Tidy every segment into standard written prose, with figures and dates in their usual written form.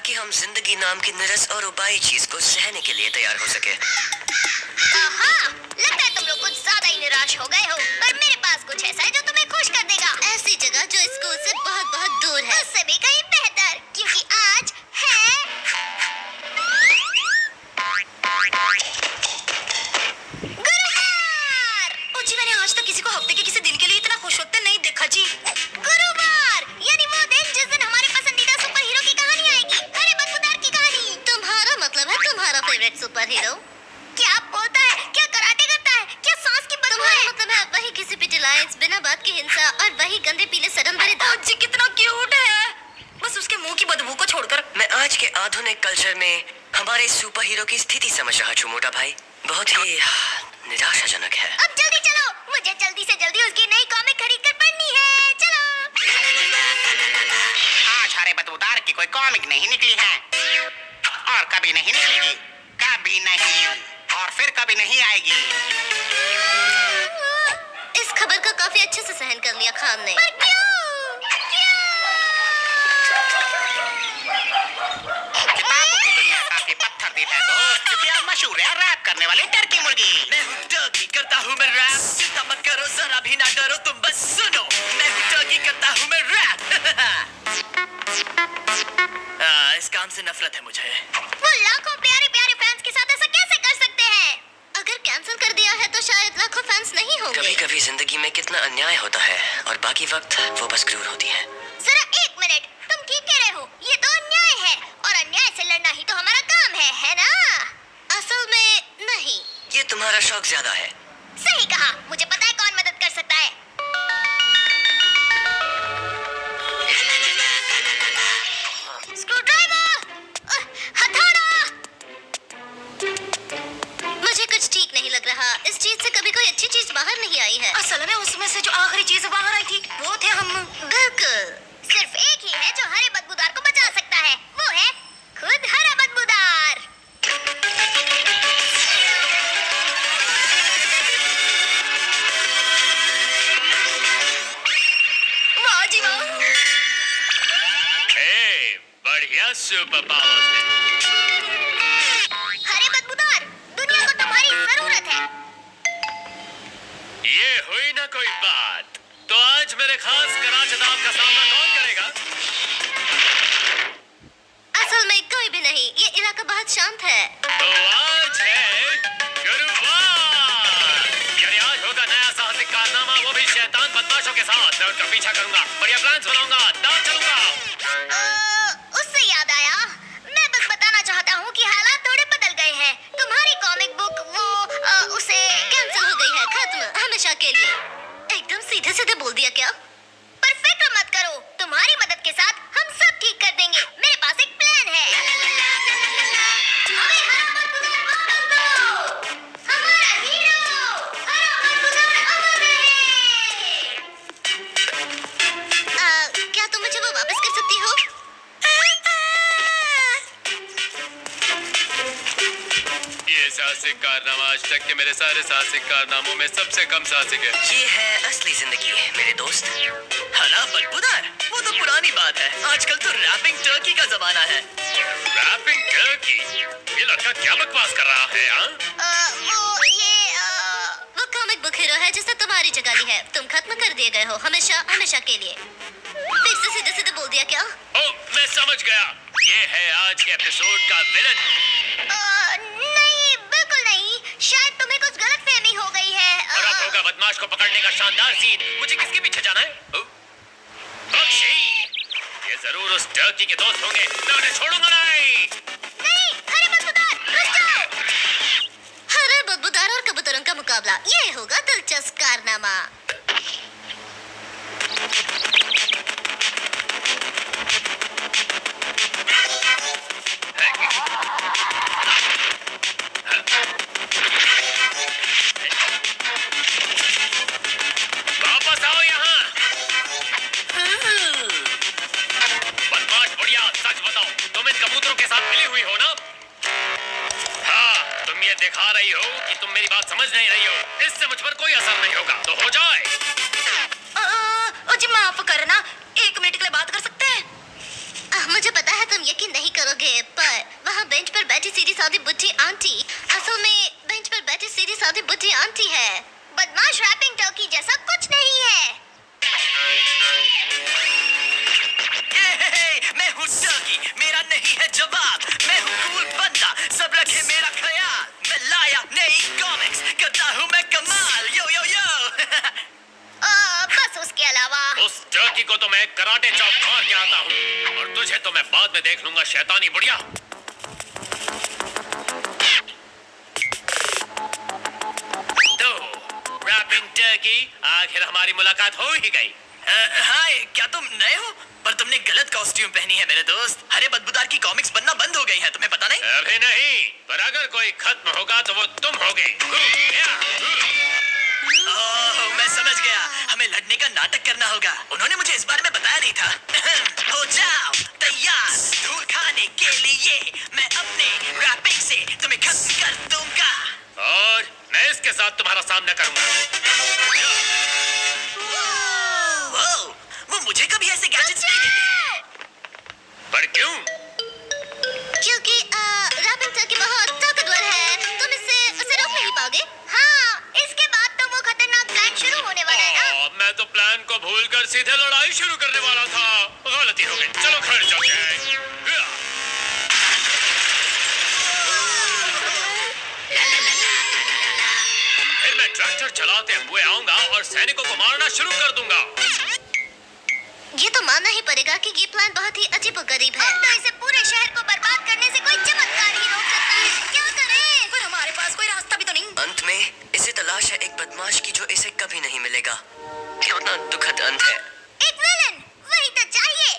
ताकि हम जिंदगी नाम की निरस और उबाई चीज को सहने के लिए तैयार हो सके। लगता है तुम लोग कुछ ज्यादा ही निराश हो गए हो, पर मेरे पास कुछ ऐसा है जो तुम्हें खुश कर देगा। ऐसी जगह जो स्कूल से बहुत बहुत दूर है, उससे भी कहीं बेहतर, क्योंकि आज है गुरुवार। ओ जी, मैंने आज तक किसी को हफ्ते के किसी दिन के लिए इतना खुश होते नहीं देखा जी। गुरुवार यानी वो दिन जिस दिन हमारे पसंदीदा सुपर हीरो की कहानी आएगी, हरे बदबूदार की कहानी। तुम्हारा मतलब है तुम्हारा फेवरेट सुपर हीरो क्या बोलता है, क्या कराटे करता है, क्या सांस की बदबू है? मतलब है वही किसी पे लाइंस, बिना बात के हिंसा और वही गंदे पीले सडन भरे दांत। जी कितना क्यूट है, बस उसके मुंह की बदबू को छोड़कर। मैं आज के आधुनिक कल्चर में हमारे सुपर हीरो की स्थिति समझ रहा हूँ मोटा भाई, बहुत ही निराशाजनक है। अब जल्दी चलो, मुझे जल्दी से जल्दी उसकी नई कॉमिक खरीद कर पढ़नी है। चलो। आज हरे बदबूदार की कोई कॉमिक नहीं निकली है और कभी नहीं निकलेगी, कभी नहीं और फिर कभी नहीं आएगी। इस खबर को काफी अच्छे से सहन कर लिया खान ने। पर क्यों? किताबों की दुनिया काफी पत्थर दी है दोस्त, क्योंकि अब मशहूर है रैप करने वाली टर्की मुर्गी। मैं हूँ टर्की, करता हूँ मैं रैप, चिंता मत करो जरा भी ना डरो, तुम बस सुनो। मैं हूँ टर्की, करता हूँ मैं रैप। इस काम से नफरत है मुझे। वो लाखों प्यारे प्यारे फैंस के साथ ऐसा कैसे कर सकते हैं? अगर कैंसिल कर दिया है तो शायद लाखों फैंस नहीं होंगे। कभी कभी जिंदगी में कितना अन्याय होता है और बाकी वक्त वो बस क्रूर होती है। जरा एक मिनट, तुम ठीक कह रहे हो, ये तो अन्याय है और अन्याय से लड़ना ही तो हमारा काम है ना? असल में नहीं। ये तुम्हारा शौक ज्यादा है। सही कहा, मुझे पता है कौन मदद कर सकता है। स्क्रूड्राइवर, हथौड़ा। मुझे कुछ ठीक नहीं लग रहा, इस चीज से कभी कोई अच्छी चीज बाहर नहीं आई है। असल में उसमें से जो आखिरी चीज बाहर आई थी वो थे हम। बिल्कुल, सिर्फ एक ही है जो हरे बदबूदार को बचा सकता है, वो है खुद हरा बदबूदार। वाह जी वाह, बढ़िया सुपर पावर्स है। हरे बदबूदार, दुनिया को तुम्हारी जरूरत है। ये हुई ना कोई बात, तो आज मेरे खास कराचदाम का सामना कौन करेगा? असल में कोई भी नहीं, ये इलाका बहुत शांत है। तो आज है गुरुवार, यानी आज होगा नया साहसिक कारनामा, वो भी शैतान बदमाशों के साथ। मैं उनका पीछा करूंगा, बढ़िया प्लान्स बनाऊंगा, दांव चलूंगा। उससे याद आया, मैं बस बताना चाहता हूँ कि हालात थोड़े बदल गए हैं। तुम्हारी कॉमिक बुक वो उसे कैंसिल हो गई है, खत्म, हमेशा के लिए। एकदम सीधे सीधे बोल दिया क्या? पर फिक्र मत करो, तुम्हारी मदद के साथ हम सब ठीक कर देंगे। मेरे पास एक प्लान है। हमें हरा बदबूदार वापस दो, हमारा हीरो हरा बदबूदार अमर रहे। क्या तुम मुझे वो वापस कर सकती हो? ये साहसिक कारनामा आज तक के मेरे सारे साहसिक कारनामों में सबसे कम साहसिक है। ये है असली जिंदगी मेरे दोस्त। हरा बदबूदार वो तो पुरानी बात है, आजकल तो रैपिंग टर्की का जमाना है। Rapping turkey? ये लड़का क्या बकवास कर रहा है? वो कॉमिक बुक हीरो है जिसने तुम्हारी जगह ली है। तुम खत्म कर दिए गए हो, हमेशा हमेशा के लिए। फिर से सीधे सीधे बोल दिया क्या? ओ, मैं समझ गया, ये है आज के एपिसोड का विलन। नहीं, बिल्कुल नहीं, शायद तुम्हें कुछ गलतफहमी हो गई है। और अब होगा बदमाश को पकड़ने का शानदार सीन। मुझे किसके पीछे जाना है? बख्शी, ये जरूर उस टर्की के दोस्त होंगे, मैं उन्हें छोड़ूंगा नहीं। नहीं, हरे बदबूदार, रुक जाओ। हरे बदबूदार और कबूतरों का मुकाबला, ये होगा दिलचस्प कारनामा। वापस आओ यहाँ। बदमाश बढ़िया, सच बताओ, तुम इन कबूतरों के साथ मिली हुई हो ना? हाँ, तुम ये दिखा रही हो कि तुम मेरी बात समझ नहीं रही हो। इससे मुझ पर कोई असर नहीं होगा, तो हो जाए। ओ जी माफ करना, 1 मिनट के लिए बात कर सकते हैं? मुझे पता है तुम तुम यकीन नहीं करोगे, पर वहाँ बेंच पर बैठी सीधी सादी बुढ़ी आंटी असल में बेंच पर बैठी सीधी सादी बुढ़ी आंटी है। बदमाश रैपिंग टर्की जैसा कुछ नहीं है। मैं हूँ टर्की, मेरा नहीं है जवाब। मैं हूँ कूल बंदा, सब रखे मेरा ख्याल। मैं लाया नई कॉमिक्स, करता हूँ मैं कमाल। यो यो यो बस उसके अलावा उस टर्की को तो मैं कराटे चॉप मार के आता हूँ, और तुझे तो मैं बाद में देख लूंगा शैतानी बुढ़िया। तो रैपिंग टर्की, आखिर हमारी मुलाकात हो ही गई। हाय, क्या तुम नए हो? पर तुमने गलत कॉस्ट्यूम पहनी है मेरे दोस्त। हरे बदबूदार की कॉमिक्स बनना बंद हो गई है, तुम्हें पता नहीं? अभी नहीं, पर अगर कोई खत्म होगा तो वो तुम होगे। ओह, मैं समझ गया। हमें लड़ने का नाटक करना होगा। उन्होंने मुझे इस बारे में बताया नहीं था। हो जाओ तैयार धूल खाने के लिए। मैं अपने रैपिंग से तुम्हें खत्म कर दूंगा। और मैं इसके साथ तुम्हारा सामना करूंगा। वो मुझे कभी ऐसे गैजेट्स नहीं देते। पर क्यों? क्योंकि रैपिंग टर्की बहुत ताकतवर है, तुम उसे रोक नहीं पाओगे। हाँ, इसके बाद तो वो खतरनाक प्लान शुरू होने वाला है ना। मैं तो प्लान को भूलकर सीधे लड़ाई शुरू करने वाला था। गलती हो गई, चलो घर चलते हैं। फिर मैं ट्रैक्टर चलाते हुए आऊंगा और सैनिकों को मारना शुरू कर दूंगा। ये तो मानना ही पड़ेगा कि ये प्लान बहुत ही अजीबोगरीब है। तो इसे पूरे शहर को बर्बाद करने से कोई चमत्कार ही रोक सकता है। क्या करें? पर हमारे पास कोई रास्ता भी तो नहीं। अंत में इसे तलाश है एक बदमाश की जो इसे कभी नहीं मिलेगा। कितना दुखद अंत है। एक विलन, वही तो चाहिए।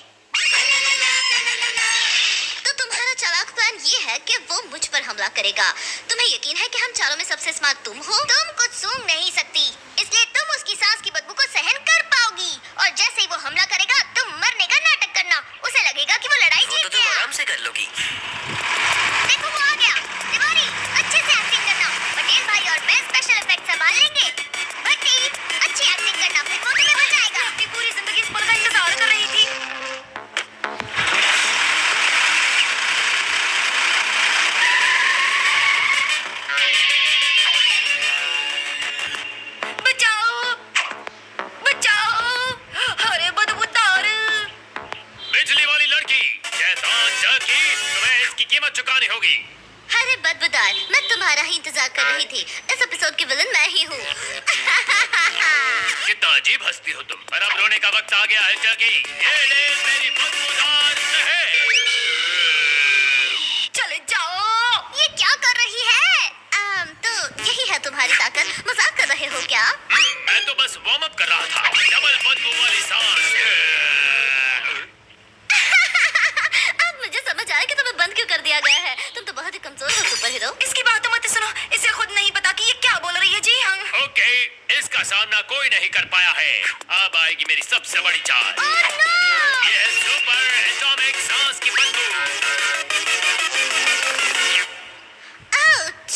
तो तुम्हारा चालाक प्लान ये है कि वो मुझ पर हमला करेगा। तुम्हें यकीन है कि हम चारों में सबसे स्मार्ट तुम हो? तुम कुछ सूंघ नहीं सकती, इसलिए तुम उसकी सांस की बदबू को सहन कर पाओगी। और जैसे ही वो हमला करेगा, तुम मरने का नाटक करना। उसे लगेगा कि वो लड़ाई जीत तुम गया। आराम से कर लोगी। देखो वो आ गया। तिवारी, अच्छे से एक्टिंग करना। पटेल भाई और मैं स्पेशल इफेक्ट संभाल लेंगे। भट्टी, अच्छी एक्टिंग करना, फिर वो तुम्हें बचाएगा। अपनी पूरी जिंदगी इस पल का इंतजार कर रही थी। बचाओ, बचाओ, अरे बदबूदार। बिजली वाली लड़की, शैतान टर्की, तुम्हें इसकी कीमत चुकानी होगी। अरे बदबूदार, मैं तुम्हारा ही इंतजार कर रही थी। इस एपिसोड की विलन मैं ही हूँ। कितना अजीब हंसती हो तुम। पर अब रोने का वक्त आ गया है टर्की। ये ले मेरी बदबूदार शहर। चले जाओ। ये क्या कर रही है? तो यही है तुम्हारी ताकत। मजाक कर रहे हो क्या? मैं तो बस वार्म अप कर रहा था। डबल बदबू वाली सांस। अब मुझे समझ आया कि तुम्हें बंद क्यों कर दिया गया है। तुम तो बहुत ही कमजोर हो सुपर हीरो। इसकी बात मत सुनो, इसे खुद नहीं पता कि ये क्या बोल रही है। जी हाँ। ओके, इसका सामना कोई नहीं कर पाया है। अब आएगी मेरी सबसे बड़ी चाल। Oh no! ये है सुपर एटॉमिक सांस की बदबू। आउच!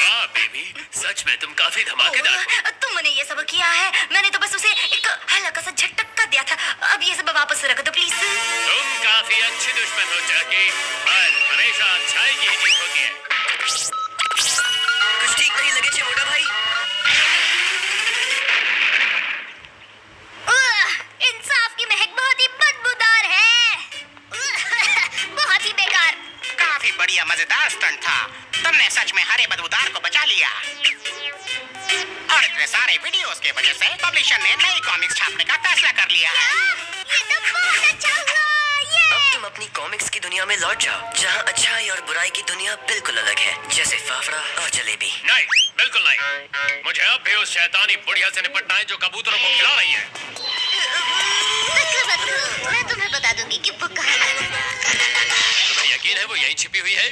वाह बेबी, सच में तुम काफी धमाकेदार हो। तुमने ये सब किया है। मैंने तो बस उसे एक हल्का सा झटका दिया था। अब ये सब वापस रख दो प्लीज। तुम काफी अच्छी दुश्मन हो टर्की, पर हमेशा अच्छाई की ही जीत होती है। कुछ ठीक नहीं लगे छे मोटा भाई। इंसाफ की महक बहुत ही बदबूदार है। बहुत ही बेकार। काफी बढ़िया मजेदार स्टंट था। तुमने सच में हरे बदबूदार को बचा लिया। और इतने सारे वीडियोस के वजह से पब्लिशर ने नई कॉमिक्स छापने का फैसला कर लिया है। ये तो बहुत अच्छा हुआ। अब तुम अपनी कॉमिक्स की दुनिया में लौट जाओ, जहाँ अच्छाई और बुराई की दुनिया बिल्कुल अलग है, जैसे फाफड़ा और जलेबी। नहीं, बिल्कुल नहीं। मुझे अब भी उस शैतानी बुढ़िया से निपटना है जो कबूतरों को खिला रही है। मत करो, मैं तुम्हें बता दूंगी कि वो कहाँ है। तुम्हें यकीन है वो यहीं छिपी हुई है?